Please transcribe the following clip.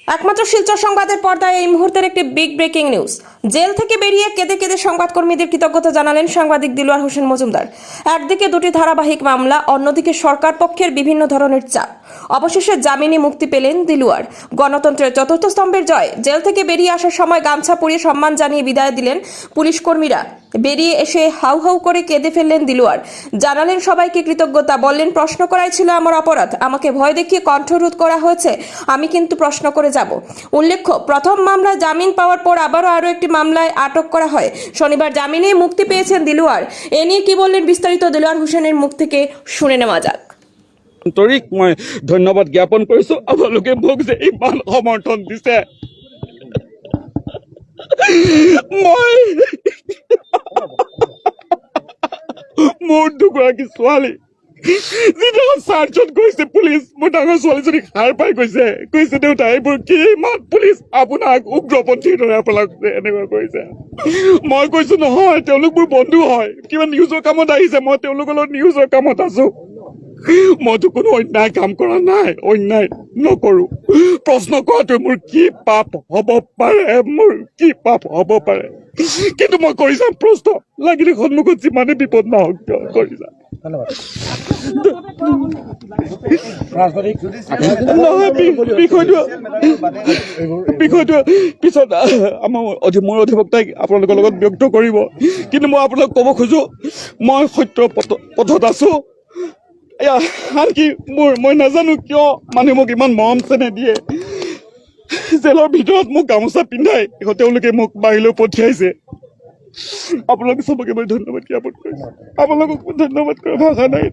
একমাত্র শিলচর সংবাদের পর্দায় এই মুহূর্তের একটি বিগ ব্রেকিং নিউজ। জেল থেকে বেরিয়ে কেঁদে কেঁদে সংবাদকর্মীদের কৃতজ্ঞতা জানালেন সাংবাদিক দিলওয়ার হোসেন মজুমদার। একদিকে দুটি ধারাবাহিক মামলা, অন্যদিকে সরকার পক্ষের বিভিন্ন ধরনের চাপ। অবশেষে জামিনে মুক্তি পেলেন দিলওয়ার। গণতন্ত্রের চতুর্থ স্তম্ভের জয়। জেল থেকে বেরিয়ে আসার সময় গামছা পরিয়ে সম্মান জানিয়ে বিদায় দিলেন পুলিশ কর্মীরা। বেরিয়ে এসে হাউ হাউ করে কেঁদে ফেললেন দিলওয়ার। জানালেন সবাইকে কৃতজ্ঞতা, বললেন প্রশ্ন করাই ছিল আমার অপরাধ, আমাকে ভয় দেখিয়ে কণ্ঠরোধ করা হয়েছে, আমি কিন্তু প্রশ্ন করে যাব। উল্লেখ্য, প্রথম মামলায় জামিন পাওয়ার পর আরও একটি মামলায় আটক করা হয়। শনিবার জামিনে মুক্তি পেয়েছেন দিলওয়ার। এ নিয়ে কি বললেন বিস্তারিত দিলওয়ার হোসেনের মুখ থেকে শুনে নেওয়া যাক। আন্তৰিক মই ধন্যবাদ জ্ঞাপন কৰিছো আপোনালোকে মোক যে ইমান সমৰ্থন দিছে। মই মোৰ দুগৰাকী ছোৱালী যিদিনা চাৰ্জত গৈছে পুলিচ, মোৰ ডাঙৰ ছোৱালীজনীক সাৰ পাই কৈছে দেউতা এইবোৰ কি ইমান পুলিচ আপোনাক উগ্ৰপন্থীৰ দৰে আপোনাক এনেকুৱা কৰিছে। মই কৈছো নহয়, তেওঁলোক মোৰ বন্ধু হয়, কিবা নিউজৰ কামত আহিছে, মই তেওঁলোকৰ লগত নিউজৰ কামত আছো। মইতো কোনো অন্যায় কাম কৰা নাই, অন্যায় নকৰো। প্ৰশ্ন কৰাটো মোৰ কি পাপ হ'ব পাৰে, মোৰ কি পাপ হ'ব পাৰে, কিন্তু মই কৰি যাম প্ৰশ্ন, লাগিলে সন্মুখত যিমানে বিপদ নহওক কিয় কৰি যাম। বিষয়টো পিছত মোৰ অধিবক্তাই আপোনালোকৰ লগত ব্যক্ত কৰিব, কিন্তু মই আপোনাক ক'ব খোজো মই সত্য পথত আছো। আনকি মই নাজানো কিয় মানুহে মোক ইমান মৰম চেনেহ দিয়ে। জেলৰ ভিতৰত মোক গামোচা পিন্ধাই তেওঁলোকে মোক বাহিৰলৈ পঠিয়াইছে। আপোনালোকে চবকে মই ধন্যবাদ জ্ঞাপন কৰিছো। আপোনালোকক ধন্যবাদ কৰা ভাষা নাই।